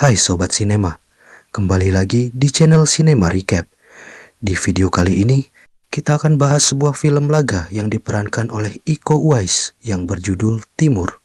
Hai Sobat Sinema, kembali lagi di channel Sinema Recap. Di video kali ini, kita akan bahas sebuah film laga yang diperankan oleh Iko Uwais yang berjudul Timur.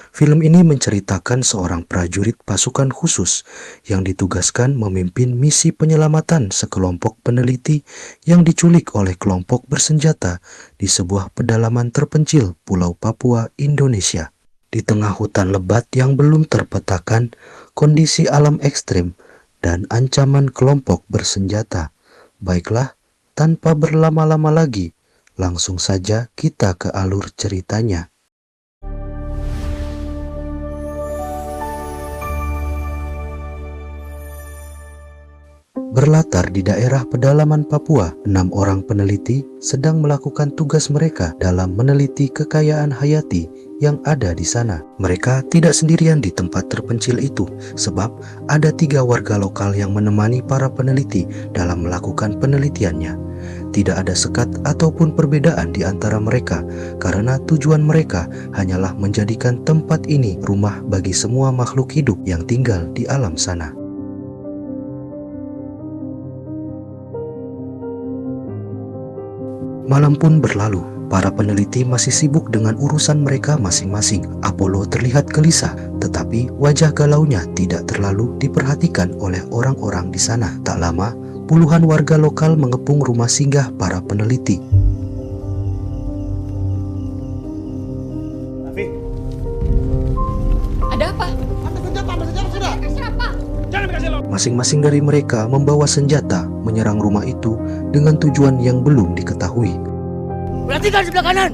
Film ini menceritakan seorang prajurit pasukan khusus yang ditugaskan memimpin misi penyelamatan sekelompok peneliti yang diculik oleh kelompok bersenjata di sebuah pedalaman terpencil Pulau Papua, Indonesia. Di tengah hutan lebat yang belum terpetakan, kondisi alam ekstrim, dan ancaman kelompok bersenjata. Baiklah, tanpa berlama-lama lagi, langsung saja kita ke alur ceritanya. Berlatar di daerah pedalaman Papua, 6 orang peneliti sedang melakukan tugas mereka dalam meneliti kekayaan hayati yang ada di sana. Mereka tidak sendirian di tempat terpencil itu, sebab ada 3 warga lokal yang menemani para peneliti dalam melakukan penelitiannya. Tidak ada sekat ataupun perbedaan di antara mereka, karena tujuan mereka hanyalah menjadikan tempat ini rumah bagi semua makhluk hidup yang tinggal di alam sana. Malam pun berlalu, para peneliti masih sibuk dengan urusan mereka masing-masing. Apollo terlihat gelisah, tetapi wajah galaunya tidak terlalu diperhatikan oleh orang-orang di sana. Tak lama, puluhan warga lokal mengepung rumah singgah para peneliti. Raffi, Ada apa? ambil senjata sudah. Terserah, Pak. Jangan dikasih lo. Masing-masing dari mereka membawa senjata menyerang rumah itu dengan tujuan yang belum diketahui. Perhatikan sebelah kanan.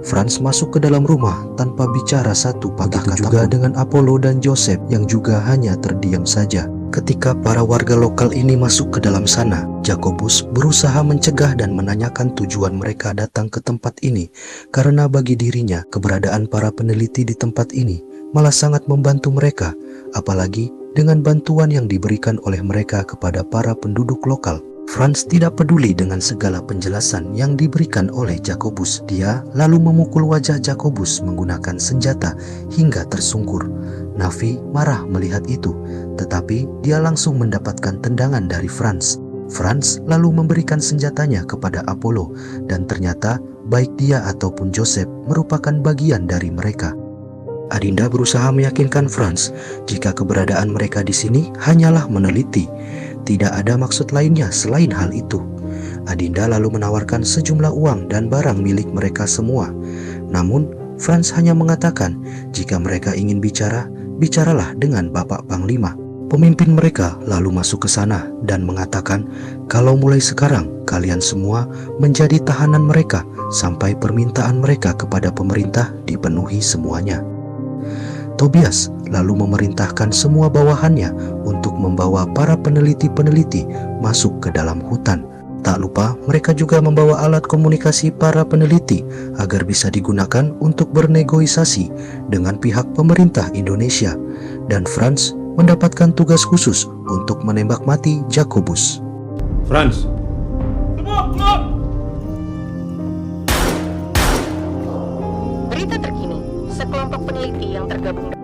Franz masuk ke dalam rumah tanpa bicara satu patah kata juga dengan Apollo dan Joseph yang juga hanya terdiam saja. Ketika para warga lokal ini masuk ke dalam sana, Jacobus berusaha mencegah dan menanyakan tujuan mereka datang ke tempat ini, karena bagi dirinya keberadaan para peneliti di tempat ini malah sangat membantu mereka, apalagi dengan bantuan yang diberikan oleh mereka kepada para penduduk lokal. Franz tidak peduli dengan segala penjelasan yang diberikan oleh Jacobus. Dia lalu memukul wajah Jacobus menggunakan senjata hingga tersungkur. Navi marah melihat itu, tetapi dia langsung mendapatkan tendangan dari Franz. Franz lalu memberikan senjatanya kepada Apollo, dan ternyata baik dia ataupun Joseph merupakan bagian dari mereka. Adinda berusaha meyakinkan Franz jika keberadaan mereka di sini hanyalah meneliti. Tidak ada maksud lainnya selain hal itu. Adinda lalu menawarkan sejumlah uang dan barang milik mereka semua. Namun, Franz hanya mengatakan jika mereka ingin bicara, bicaralah dengan Bapak Panglima. Pemimpin mereka lalu masuk ke sana dan mengatakan kalau mulai sekarang kalian semua menjadi tahanan mereka sampai permintaan mereka kepada pemerintah dipenuhi semuanya. Tobias lalu memerintahkan semua bawahannya untuk membawa para peneliti-peneliti masuk ke dalam hutan. Tak lupa mereka juga membawa alat komunikasi para peneliti agar bisa digunakan untuk bernegosiasi dengan pihak pemerintah Indonesia. Dan Franz mendapatkan tugas khusus untuk menembak mati Jacobus. Franz. Semua keluar. Berita terkini, sekelompok peneliti yang tergabung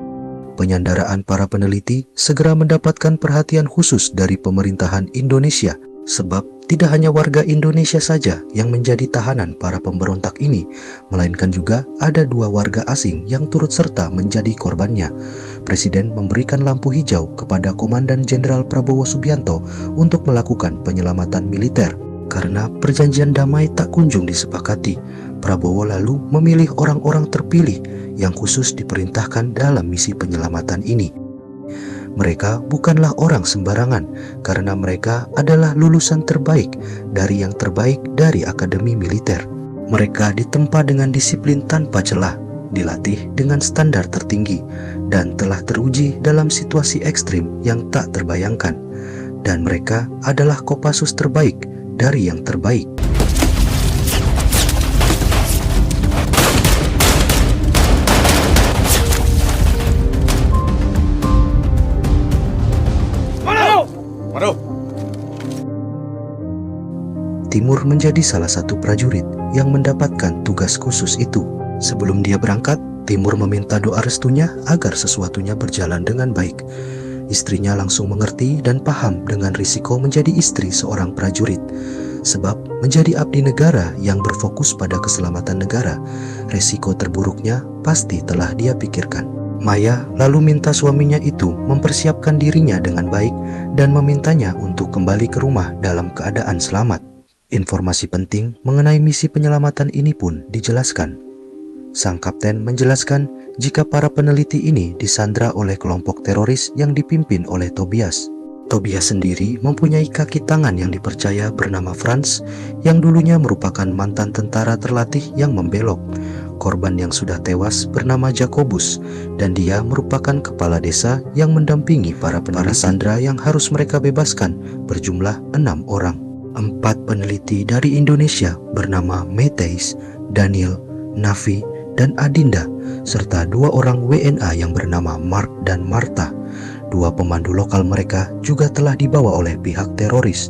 Penyandaraan para peneliti segera mendapatkan perhatian khusus dari pemerintahan Indonesia, sebab tidak hanya warga Indonesia saja yang menjadi tahanan para pemberontak ini, melainkan juga ada 2 warga asing yang turut serta menjadi korbannya. Presiden memberikan lampu hijau kepada Komandan Jenderal Prabowo Subianto untuk melakukan penyelamatan militer. Karena perjanjian damai tak kunjung disepakati, Prabowo lalu memilih orang-orang terpilih yang khusus diperintahkan dalam misi penyelamatan ini. Mereka bukanlah orang sembarangan, karena mereka adalah lulusan terbaik dari yang terbaik dari Akademi Militer. Mereka ditempa dengan disiplin tanpa celah, dilatih dengan standar tertinggi, dan telah teruji dalam situasi ekstrim yang tak terbayangkan. Dan mereka adalah Kopassus terbaik dari yang terbaik. Timur menjadi salah satu prajurit yang mendapatkan tugas khusus itu. Sebelum dia berangkat, Timur meminta doa restunya agar sesuatunya berjalan dengan baik. Istrinya langsung mengerti dan paham dengan risiko menjadi istri seorang prajurit. Sebab menjadi abdi negara yang berfokus pada keselamatan negara, resiko terburuknya pasti telah dia pikirkan. Maya lalu minta suaminya itu mempersiapkan dirinya dengan baik dan memintanya untuk kembali ke rumah dalam keadaan selamat. Informasi penting mengenai misi penyelamatan ini pun dijelaskan. Sang kapten menjelaskan jika para peneliti ini disandra oleh kelompok teroris yang dipimpin oleh Tobias. Tobias sendiri mempunyai kaki tangan yang dipercaya bernama Franz, yang dulunya merupakan mantan tentara terlatih yang membelok. Korban yang sudah tewas bernama Jakobus, dan dia merupakan kepala desa yang mendampingi para sandera yang harus mereka bebaskan, berjumlah 6 orang. 4 peneliti dari Indonesia bernama Meteis, Daniel, Nafi, dan Adinda, serta 2 orang WNA yang bernama Mark dan Martha. 2 pemandu lokal mereka juga telah dibawa oleh pihak teroris.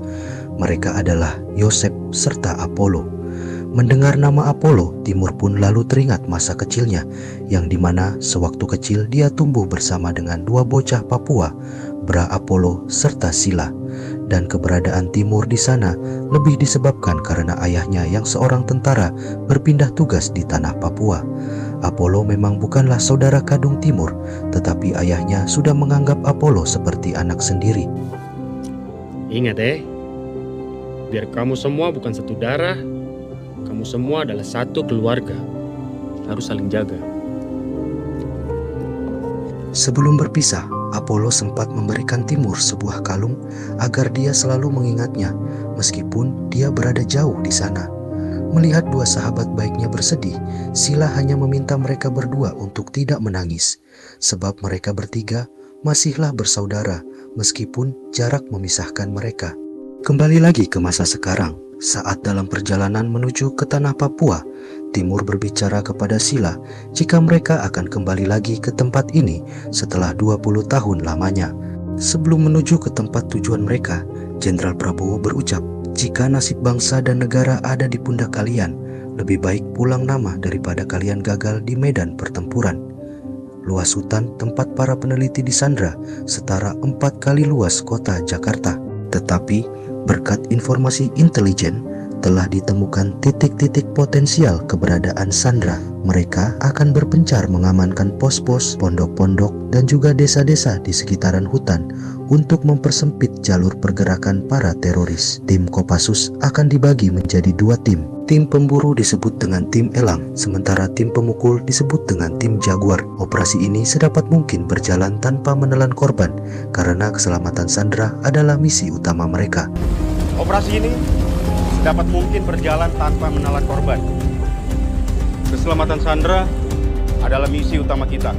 Mereka adalah Yosep serta Apollo. Mendengar nama Apollo, Timur pun lalu teringat masa kecilnya, yang dimana sewaktu kecil dia tumbuh bersama dengan 2 bocah Papua, Bra Apollo serta Sila. Dan keberadaan Timur di sana lebih disebabkan karena ayahnya yang seorang tentara berpindah tugas di tanah Papua. Apollo memang bukanlah saudara kandung Timur, tetapi ayahnya sudah menganggap Apollo seperti anak sendiri. Ingat biar kamu semua bukan satu darah, kamu semua adalah satu keluarga. Harus saling jaga. Sebelum berpisah, Apollo sempat memberikan Timur sebuah kalung agar dia selalu mengingatnya meskipun dia berada jauh di sana. Melihat 2 sahabat baiknya bersedih, Sila hanya meminta mereka berdua untuk tidak menangis, sebab mereka bertiga masihlah bersaudara meskipun jarak memisahkan mereka. Kembali lagi ke masa sekarang, saat dalam perjalanan menuju ke tanah Papua, Timur berbicara kepada Sila jika mereka akan kembali lagi ke tempat ini setelah 20 tahun lamanya. Sebelum menuju ke tempat tujuan mereka, Jenderal Prabowo berucap, "Jika nasib bangsa dan negara ada di pundak kalian, lebih baik pulang nama daripada kalian gagal di medan pertempuran." Luas hutan tempat para peneliti disandra setara 4 kali luas kota Jakarta. Tetapi berkat informasi intelijen, telah ditemukan titik-titik potensial keberadaan sandra. Mereka akan berpencar mengamankan pos-pos, pondok-pondok, dan juga desa-desa di sekitaran hutan untuk mempersempit jalur pergerakan para teroris. Tim Kopassus akan dibagi menjadi 2 tim. Tim pemburu disebut dengan tim elang, sementara tim pemukul disebut dengan tim jaguar. Operasi ini sedapat mungkin berjalan tanpa menelan korban, karena keselamatan sandra adalah misi utama mereka. Operasi ini dapat mungkin berjalan tanpa menelan korban. Keselamatan sandera adalah misi utama kita.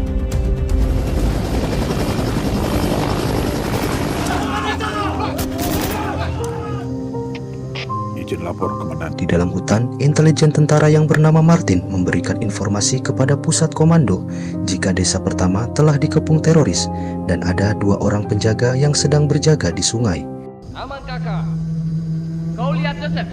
Izin lapor komandan. Di dalam hutan, intelijen tentara yang bernama Martin memberikan informasi kepada pusat komando jika desa pertama telah dikepung teroris dan ada 2 orang penjaga yang sedang berjaga di sungai. Aman kakak. Kau lihat Joseph?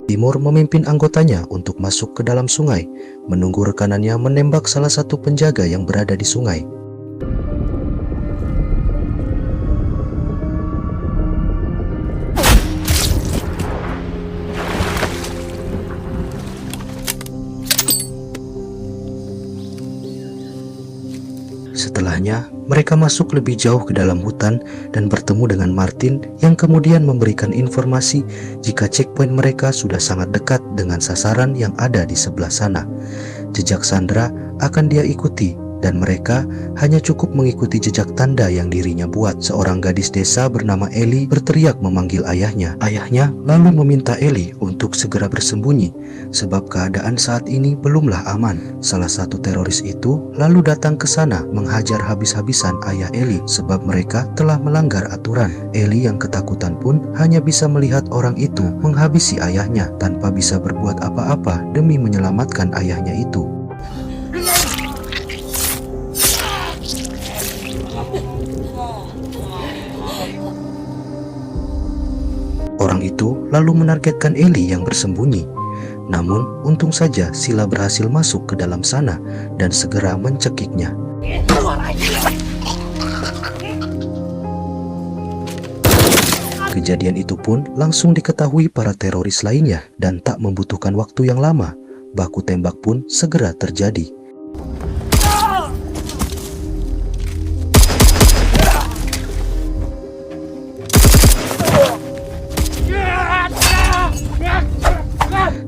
Timur memimpin anggotanya untuk masuk ke dalam sungai, menunggu rekanannya menembak salah satu penjaga yang berada di sungai. Setelahnya, mereka masuk lebih jauh ke dalam hutan dan bertemu dengan Martin yang kemudian memberikan informasi jika checkpoint mereka sudah sangat dekat dengan sasaran yang ada di sebelah sana. Jejak sandera akan dia ikuti dan mereka hanya cukup mengikuti jejak tanda yang dirinya buat. Seorang gadis desa bernama Eli berteriak memanggil ayahnya. Ayahnya lalu meminta Eli untuk segera bersembunyi sebab keadaan saat ini belumlah aman. Salah satu teroris itu lalu datang ke sana menghajar habis-habisan ayah Eli sebab mereka telah melanggar aturan. Eli yang ketakutan pun hanya bisa melihat orang itu menghabisi ayahnya tanpa bisa berbuat apa-apa demi menyelamatkan ayahnya itu. itu lalu menargetkan Ellie yang bersembunyi. Namun untung saja Sheila berhasil masuk ke dalam sana dan segera mencekiknya. Kejadian itu pun langsung diketahui para teroris lainnya dan tak membutuhkan waktu yang lama. Baku tembak pun segera terjadi.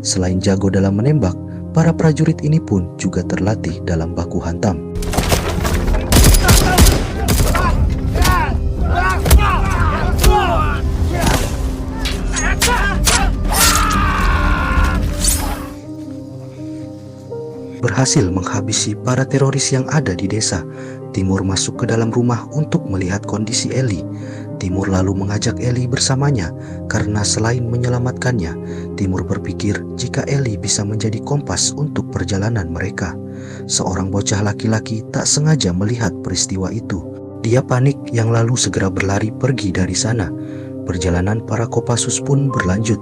Selain jago dalam menembak, para prajurit ini pun juga terlatih dalam baku hantam. Berhasil menghabisi para teroris yang ada di desa, Timur masuk ke dalam rumah untuk melihat kondisi Ellie. Timur lalu mengajak Ellie bersamanya karena selain menyelamatkannya, Timur berpikir jika Ellie bisa menjadi kompas untuk perjalanan mereka. Seorang bocah laki-laki tak sengaja melihat peristiwa itu. Dia panik yang lalu segera berlari pergi dari sana. Perjalanan para Kopassus pun berlanjut.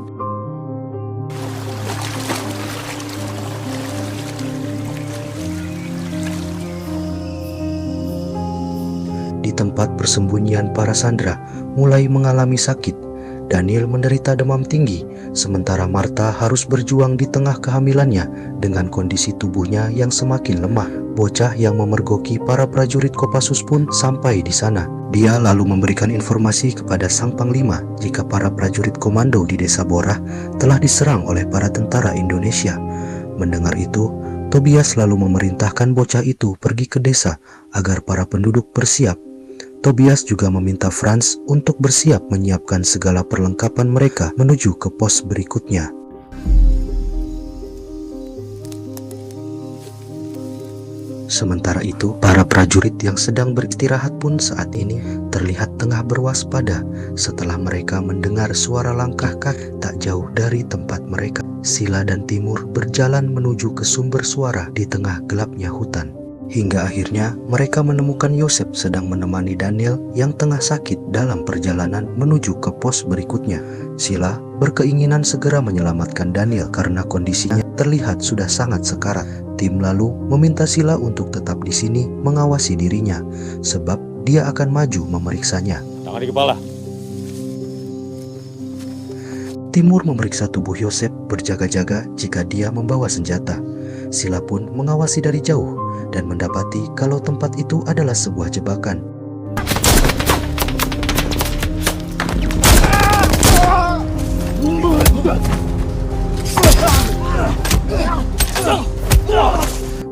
Di tempat persembunyian para sandera mulai mengalami sakit. Daniel menderita demam tinggi, sementara Martha harus berjuang di tengah kehamilannya dengan kondisi tubuhnya yang semakin lemah. Bocah yang memergoki para prajurit Kopassus pun sampai di sana. Dia lalu memberikan informasi kepada sang panglima jika para prajurit komando di desa Borah telah diserang oleh para tentara Indonesia. Mendengar itu, Tobias lalu memerintahkan bocah itu pergi ke desa agar para penduduk bersiap. Tobias juga meminta Franz untuk bersiap menyiapkan segala perlengkapan mereka menuju ke pos berikutnya. Sementara itu, para prajurit yang sedang beristirahat pun saat ini terlihat tengah berwaspada setelah mereka mendengar suara langkah kaki tak jauh dari tempat mereka. Sheila dan Timur berjalan menuju ke sumber suara di tengah gelapnya hutan. Hingga akhirnya mereka menemukan Yosef sedang menemani Daniel yang tengah sakit dalam perjalanan menuju ke pos berikutnya. Sheila berkeinginan segera menyelamatkan Daniel karena kondisinya terlihat sudah sangat sekarat. Tim lalu meminta Sheila untuk tetap di sini mengawasi dirinya, sebab dia akan maju memeriksanya. Tangan di kepala. Timur memeriksa tubuh Yosef berjaga-jaga jika dia membawa senjata. Sheila pun mengawasi dari jauh dan mendapati kalau tempat itu adalah sebuah jebakan.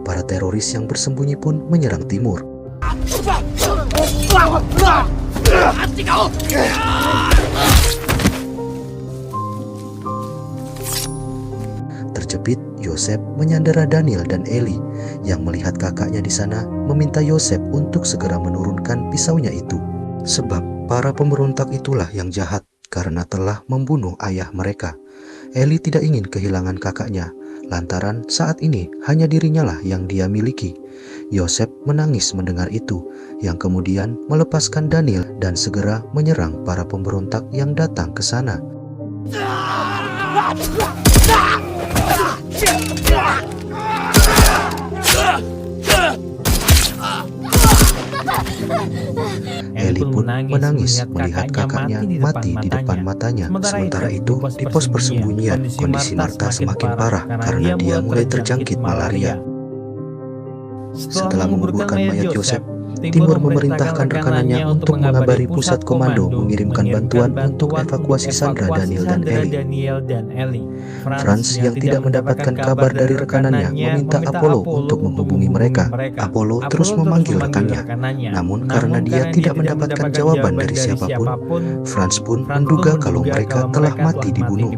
Para teroris yang bersembunyi pun menyerang Timur. Terjepit, Yosef menyandera Daniel dan Ellie. Yang melihat kakaknya di sana meminta Yosef untuk segera menurunkan pisaunya itu, sebab para pemberontak itulah yang jahat karena telah membunuh ayah mereka. Ellie tidak ingin kehilangan kakaknya, lantaran saat ini hanya dirinya lah yang dia miliki. Yosef menangis mendengar itu, yang kemudian melepaskan Daniel dan segera menyerang para pemberontak yang datang ke sana. Ellie pun menangis melihat kakaknya mati di depan matanya. Sementara itu, di pos persembunyian, kondisi Martha semakin parah karena dia mulai terjangkit malaria. Setelah menguburkan mayat Yosef, Timur memerintahkan rekanannya untuk mengabari pusat komando mengirimkan bantuan untuk evakuasi Sandra, Daniel, dan Ellie. Franz yang tidak mendapatkan kabar dari rekanannya meminta Apollo untuk menghubungi mereka. Apollo terus memanggil rekannya, namun karena dia tidak mendapatkan jawaban dari siapapun, Franz pun menduga kalau mereka telah mati dibunuh.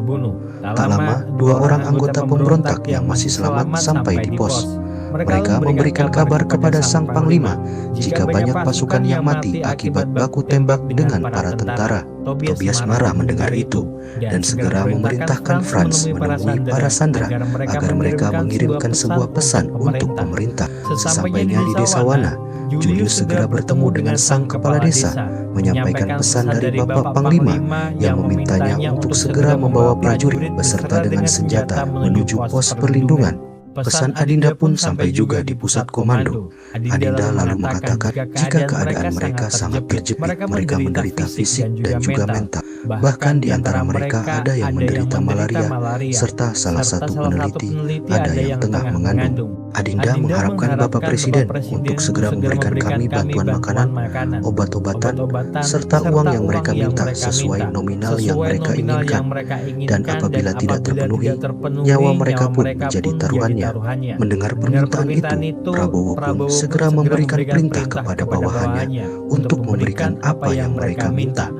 Tak lama, 2 orang anggota pemberontak yang masih selamat sampai di pos. Mereka memberikan kabar kepada sang panglima jika banyak pasukan yang mati akibat baku tembak dengan para tentara. Tobias marah mendengar itu dan segera memerintahkan Franz menemui para sandera agar mereka mengirimkan sebuah pesan untuk pemerintah. Sesampainya di desa Wana, Julius segera bertemu dengan sang kepala desa, menyampaikan pesan dari Bapak Panglima yang memintanya untuk segera membawa prajurit beserta dengan senjata menuju pos perlindungan. Pesan Adinda pun sampai juga di pusat komando. Adinda lalu mengatakan jika keadaan mereka sangat terjepit, mereka menderita fisik dan juga mental. Bahkan di antara mereka ada yang menderita malaria, serta salah satu peneliti ada yang tengah mengandung. Adinda mengharapkan Bapak Presiden untuk segera memberikan kami bantuan makanan, obat-obatan, serta uang yang mereka minta sesuai nominal yang mereka inginkan. Dan apabila tidak terpenuhi, nyawa mereka pun menjadi taruhannya. Mendengar permintaan itu, Prabowo pun segera memberikan perintah kepada bawahannya untuk memberikan apa yang mereka minta.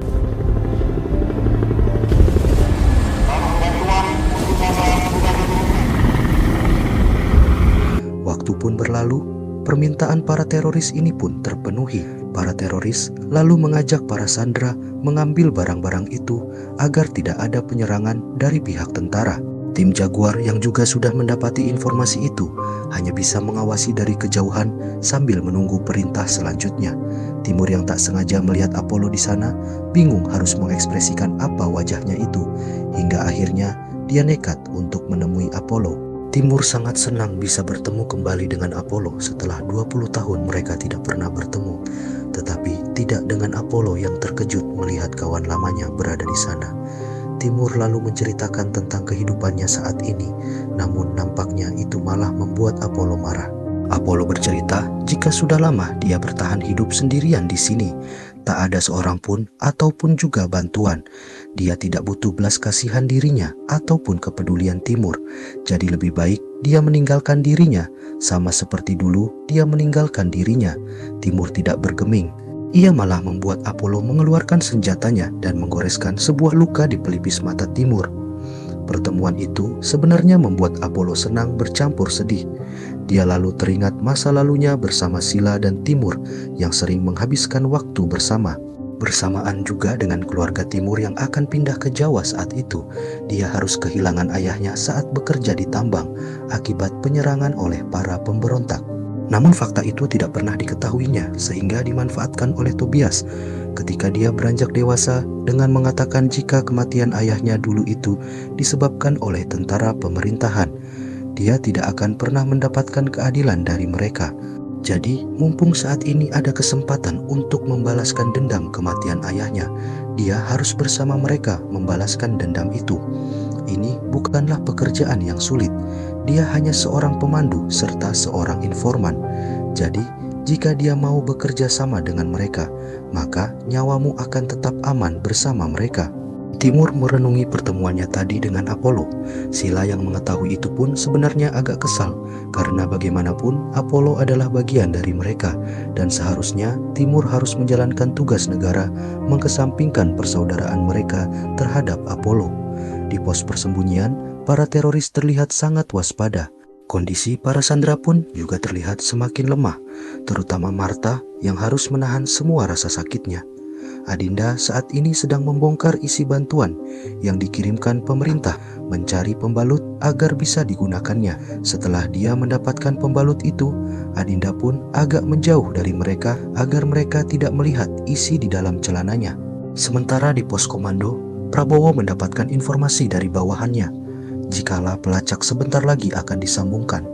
Waktu pun berlalu, permintaan para teroris ini pun terpenuhi. Para teroris lalu mengajak para sandera mengambil barang-barang itu agar tidak ada penyerangan dari pihak tentara. Tim Jaguar yang juga sudah mendapati informasi itu hanya bisa mengawasi dari kejauhan sambil menunggu perintah selanjutnya. Timur yang tak sengaja melihat Apollo di sana bingung harus mengekspresikan apa wajahnya itu, hingga akhirnya dia nekat untuk menemui Apollo. Timur sangat senang bisa bertemu kembali dengan Apollo setelah 20 tahun mereka tidak pernah bertemu, tetapi tidak dengan Apollo yang terkejut melihat kawan lamanya berada di sana. Timur lalu menceritakan tentang kehidupannya saat ini, namun nampaknya itu malah membuat Apollo marah. Apollo bercerita jika sudah lama dia bertahan hidup sendirian di sini, tak ada seorang pun ataupun juga bantuan. Dia tidak butuh belas kasihan dirinya ataupun kepedulian Timur, jadi lebih baik dia meninggalkan dirinya, sama seperti dulu dia meninggalkan dirinya. Timur tidak bergeming. Ia malah membuat Apollo mengeluarkan senjatanya dan menggoreskan sebuah luka di pelipis mata Timur. Pertemuan itu sebenarnya membuat Apollo senang bercampur sedih. Dia lalu teringat masa lalunya bersama Sila dan Timur yang sering menghabiskan waktu bersama. Bersamaan juga dengan keluarga Timur yang akan pindah ke Jawa saat itu, dia harus kehilangan ayahnya saat bekerja di tambang akibat penyerangan oleh para pemberontak. Namun fakta itu tidak pernah diketahuinya sehingga dimanfaatkan oleh Tobias ketika dia beranjak dewasa dengan mengatakan jika kematian ayahnya dulu itu disebabkan oleh tentara pemerintahan. Dia tidak akan pernah mendapatkan keadilan dari mereka. Jadi mumpung saat ini ada kesempatan untuk membalaskan dendam kematian ayahnya, dia harus bersama mereka membalaskan dendam itu. Ini bukanlah pekerjaan yang sulit. Dia hanya seorang pemandu serta seorang informan. Jadi, jika dia mau bekerja sama dengan mereka, maka nyawamu akan tetap aman bersama mereka. Timur merenungi pertemuannya tadi dengan Apollo. Sila yang mengetahui itu pun sebenarnya agak kesal, karena bagaimanapun Apollo adalah bagian dari mereka, dan seharusnya Timur harus menjalankan tugas negara mengesampingkan persaudaraan mereka terhadap Apollo. Di pos persembunyian, para teroris terlihat sangat waspada. Kondisi para sandera pun juga terlihat semakin lemah, terutama Martha yang harus menahan semua rasa sakitnya. Adinda saat ini sedang membongkar isi bantuan yang dikirimkan pemerintah, mencari pembalut agar bisa digunakannya. Setelah dia mendapatkan pembalut itu, Adinda pun agak menjauh dari mereka agar mereka tidak melihat isi di dalam celananya. Sementara di pos komando, Prabowo mendapatkan informasi dari bawahannya jikalau pelacak sebentar lagi akan disambungkan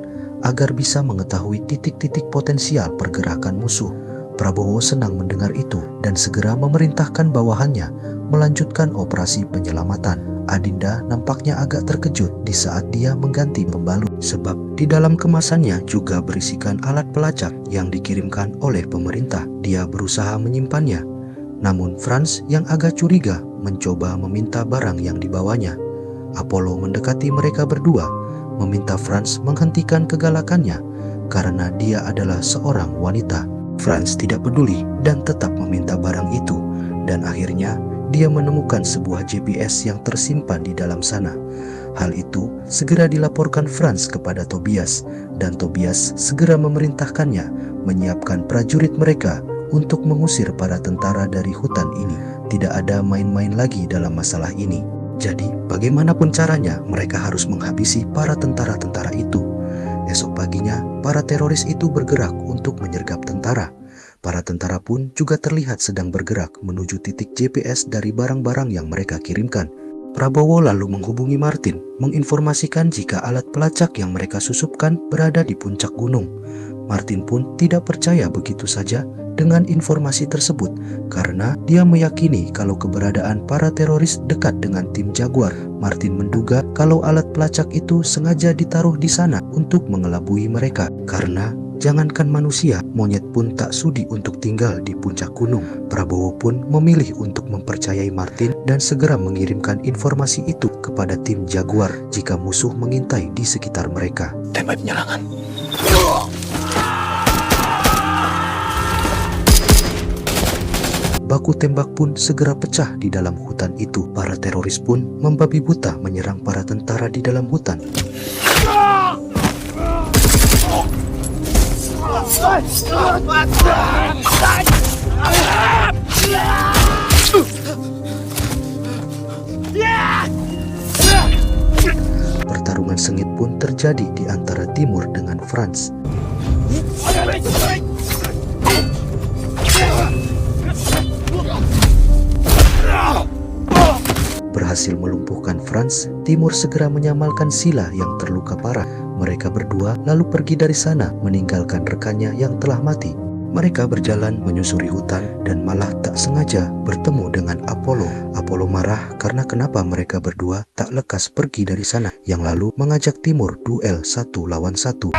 agar bisa mengetahui titik-titik potensial pergerakan musuh. Prabowo senang mendengar itu dan segera memerintahkan bawahannya melanjutkan operasi penyelamatan. Adinda nampaknya agak terkejut di saat dia mengganti pembalut, sebab di dalam kemasannya juga berisikan alat pelacak yang dikirimkan oleh pemerintah. Dia berusaha menyimpannya, namun Franz yang agak curiga mencoba meminta barang yang dibawanya. Apollo mendekati mereka berdua, meminta Franz menghentikan kegalakannya karena dia adalah seorang wanita. Franz tidak peduli dan tetap meminta barang itu, dan akhirnya dia menemukan sebuah GPS yang tersimpan di dalam sana. Hal itu segera dilaporkan Franz kepada Tobias, dan Tobias segera memerintahkannya menyiapkan prajurit mereka untuk mengusir para tentara dari hutan ini. Tidak ada main-main lagi dalam masalah ini. Jadi, bagaimanapun caranya, mereka harus menghabisi para tentara-tentara itu. Esok paginya, para teroris itu bergerak untuk menyergap tentara. Para tentara pun juga terlihat sedang bergerak menuju titik GPS dari barang-barang yang mereka kirimkan. Prabowo lalu menghubungi Martin, menginformasikan jika alat pelacak yang mereka susupkan berada di puncak gunung. Martin pun tidak percaya begitu saja dengan informasi tersebut karena dia meyakini kalau keberadaan para teroris dekat dengan tim Jaguar. Martin menduga kalau alat pelacak itu sengaja ditaruh di sana untuk mengelabui mereka karena jangankan manusia, monyet pun tak sudi untuk tinggal di puncak gunung. Prabowo pun memilih untuk mempercayai Martin dan segera mengirimkan informasi itu kepada tim Jaguar jika musuh mengintai di sekitar mereka. Tembak penyerangan. Baku tembak pun segera pecah di dalam hutan itu. Para teroris pun membabi buta menyerang para tentara di dalam hutan. Pertarungan sengit pun terjadi di antara Timur dengan Franz. Berhasil melumpuhkan Franz, Timur segera menyamalkan Sila yang terluka parah. Mereka berdua lalu pergi dari sana meninggalkan rekannya yang telah mati. Mereka berjalan menyusuri hutan dan malah tak sengaja bertemu dengan Apollo. Apollo marah karena kenapa mereka berdua tak lekas pergi dari sana, yang lalu mengajak Timur duel 1 lawan 1.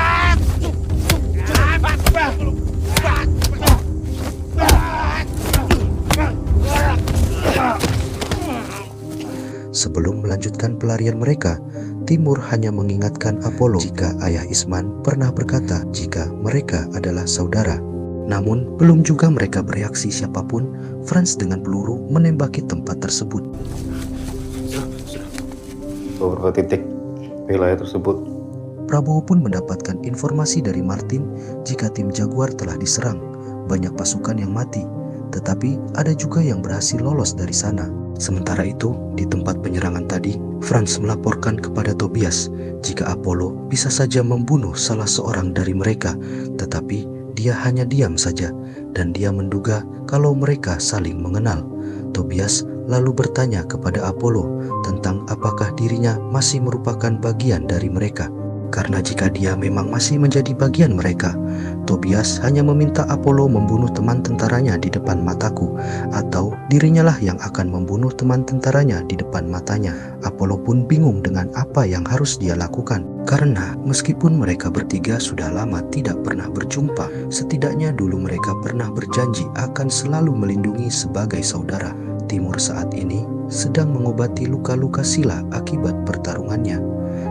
Sebelum melanjutkan pelarian mereka, Timur hanya mengingatkan Apollo jika ayah Isman pernah berkata jika mereka adalah saudara. Namun, belum juga mereka bereaksi siapapun, Franz dengan peluru menembaki tempat tersebut. Beberapa titik wilayah tersebut. Prabowo pun mendapatkan informasi dari Martin jika tim Jaguar telah diserang. Banyak pasukan yang mati, tetapi ada juga yang berhasil lolos dari sana. Sementara itu, di tempat penyerangan tadi, Franz melaporkan kepada Tobias jika Apollo bisa saja membunuh salah seorang dari mereka, tetapi dia hanya diam saja dan dia menduga kalau mereka saling mengenal. Tobias lalu bertanya kepada Apollo tentang apakah dirinya masih merupakan bagian dari mereka. Karena jika dia memang masih menjadi bagian mereka, Tobias hanya meminta Apollo membunuh teman tentaranya di depan mataku, atau dirinya lah yang akan membunuh teman tentaranya di depan matanya. Apollo pun bingung dengan apa yang harus dia lakukan, karena meskipun mereka bertiga sudah lama tidak pernah berjumpa, setidaknya dulu mereka pernah berjanji akan selalu melindungi sebagai saudara. Timur saat ini sedang mengobati luka-luka Sila akibat pertarungannya.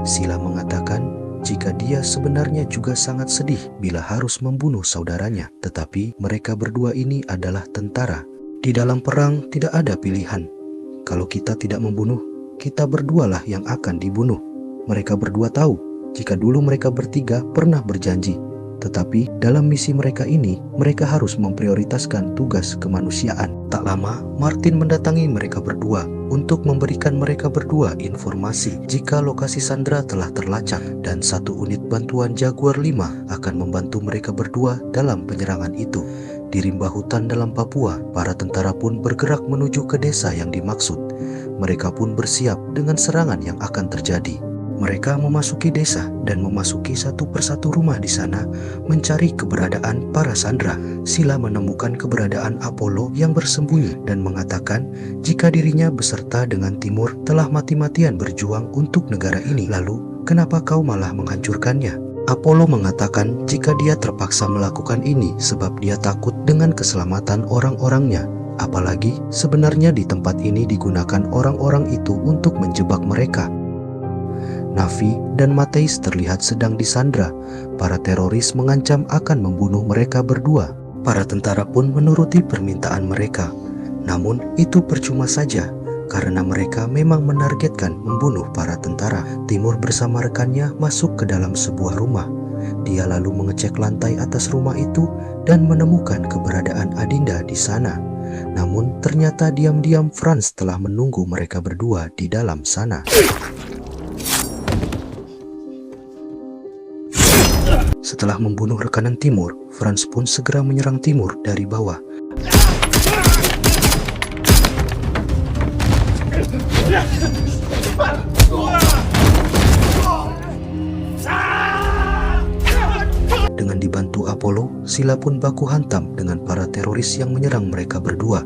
Sila mengatakan jika dia sebenarnya juga sangat sedih bila harus membunuh saudaranya, tetapi mereka berdua ini adalah tentara. Di dalam perang tidak ada pilihan. Kalau kita tidak membunuh, kita berdualah yang akan dibunuh. Mereka berdua tahu jika dulu mereka bertiga pernah berjanji, tetapi dalam misi mereka ini, mereka harus memprioritaskan tugas kemanusiaan. Tak lama, Martin mendatangi mereka berdua untuk memberikan mereka berdua informasi jika lokasi Sandra telah terlacak dan satu unit bantuan Jaguar 5 akan membantu mereka berdua dalam penyerangan itu. Di rimba hutan dalam Papua, para tentara pun bergerak menuju ke desa yang dimaksud. Mereka pun bersiap dengan serangan yang akan terjadi. Mereka memasuki desa dan memasuki satu persatu rumah di sana mencari keberadaan para Sandra. Sila menemukan keberadaan Apollo yang bersembunyi dan mengatakan jika dirinya beserta dengan Timur telah mati-matian berjuang untuk negara ini. Lalu, kenapa kau malah menghancurkannya? Apollo mengatakan jika dia terpaksa melakukan ini sebab dia takut dengan keselamatan orang-orangnya. Apalagi sebenarnya di tempat ini digunakan orang-orang itu untuk menjebak mereka. Navi dan Mateis terlihat sedang disandra. Para teroris mengancam akan membunuh mereka berdua. Para tentara pun menuruti permintaan mereka. Namun itu percuma saja karena mereka memang menargetkan membunuh para tentara. Timur bersama rekannya masuk ke dalam sebuah rumah. Dia lalu mengecek lantai atas rumah itu dan menemukan keberadaan Adinda di sana. Namun ternyata diam-diam Franz telah menunggu mereka berdua di dalam sana. Setelah membunuh rekanan Timur, Franz pun segera menyerang Timur dari bawah. Dengan dibantu Apollo, Sila pun baku hantam dengan para teroris yang menyerang mereka berdua.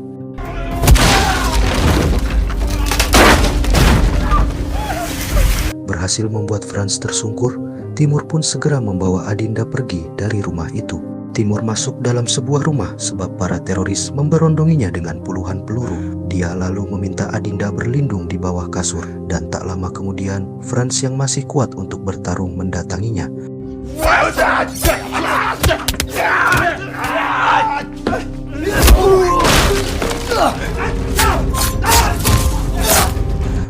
Berhasil membuat Franz tersungkur, Timur pun segera membawa Adinda pergi dari rumah itu. Timur masuk dalam sebuah rumah sebab para teroris memberondonginya dengan puluhan peluru. Dia lalu meminta Adinda berlindung di bawah kasur, dan tak lama kemudian Franz yang masih kuat untuk bertarung mendatanginya.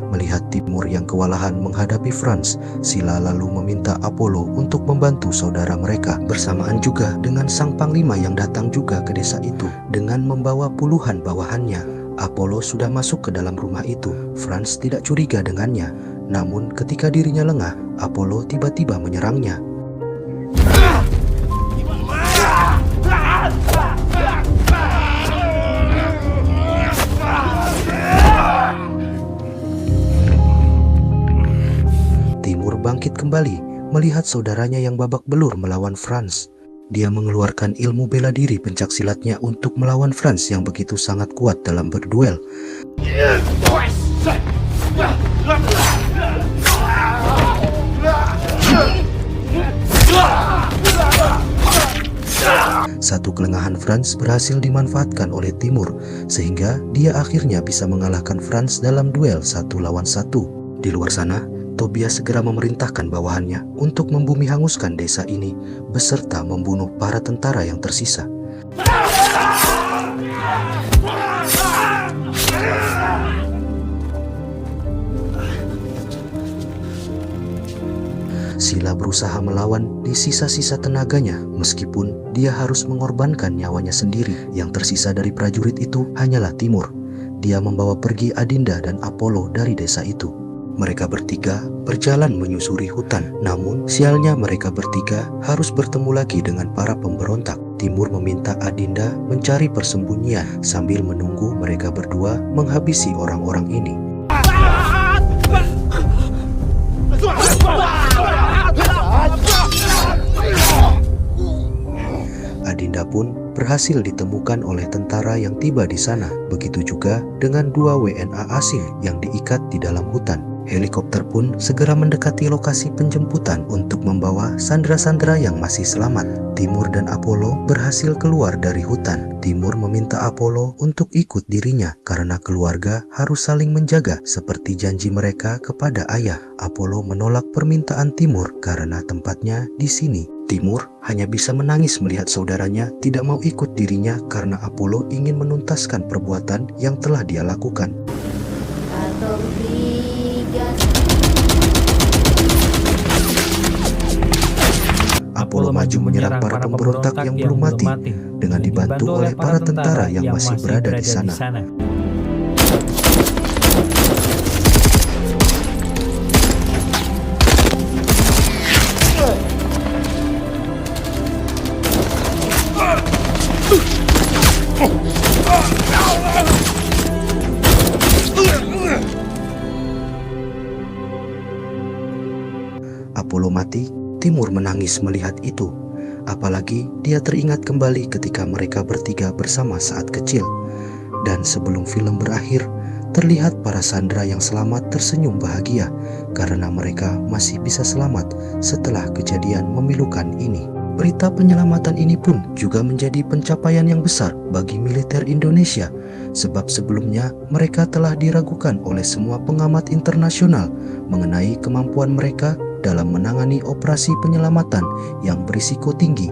Melihat Timur yang kewalahan menghadapi Franz, Sila lalu meminta Apollo untuk membantu saudara mereka, bersamaan juga dengan sang panglima yang datang juga ke desa itu dengan membawa puluhan bawahannya. Apollo sudah masuk ke dalam rumah itu. Franz tidak curiga dengannya, namun ketika dirinya lengah, Apollo tiba-tiba menyerangnya. Timur bangkit kembali melihat saudaranya yang babak belur melawan Franz. Dia mengeluarkan ilmu bela diri pencaksilatnya untuk melawan Franz yang begitu sangat kuat dalam berduel. Satu kelengahan Franz berhasil dimanfaatkan oleh Timur, sehingga dia akhirnya bisa mengalahkan Franz dalam duel 1 lawan 1. Di luar sana, Tobias segera memerintahkan bawahannya untuk membumi hanguskan desa ini beserta membunuh para tentara yang tersisa. Sila berusaha melawan di sisa-sisa tenaganya, meskipun dia harus mengorbankan nyawanya sendiri. Yang tersisa dari prajurit itu hanyalah Timur. Dia membawa pergi Adinda dan Apollo dari desa itu. Mereka bertiga berjalan menyusuri hutan, namun sialnya mereka bertiga harus bertemu lagi dengan para pemberontak. Timur meminta Adinda mencari persembunyian sambil menunggu mereka berdua menghabisi orang-orang ini. Adinda pun berhasil ditemukan oleh tentara yang tiba di sana. Begitu juga dengan 2 WNA asing yang diikat di dalam hutan. Helikopter pun segera mendekati lokasi penjemputan untuk membawa sandera-sandera yang masih selamat. Timur dan Apollo berhasil keluar dari hutan. Timur meminta Apollo untuk ikut dirinya karena keluarga harus saling menjaga seperti janji mereka kepada ayah. Apollo menolak permintaan Timur karena tempatnya di sini. Timur hanya bisa menangis melihat saudaranya tidak mau ikut dirinya karena Apollo ingin menuntaskan perbuatan yang telah dia lakukan. Apollo maju menyerang para pemberontak yang belum mati dengan dibantu oleh para tentara yang masih berada di sana. Apollo mati, Timur menangis melihat itu. Apalagi dia teringat kembali ketika mereka bertiga bersama saat kecil. Dan sebelum film berakhir, terlihat para sandera yang selamat tersenyum bahagia karena mereka masih bisa selamat setelah kejadian memilukan ini. Berita penyelamatan ini pun juga menjadi pencapaian yang besar bagi militer Indonesia, sebab sebelumnya mereka telah diragukan oleh semua pengamat internasional mengenai kemampuan mereka dalam menangani operasi penyelamatan yang berisiko tinggi.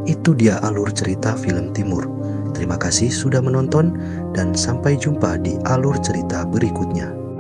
Itu dia alur cerita film Timur. Terima kasih sudah menonton dan sampai jumpa di alur cerita berikutnya.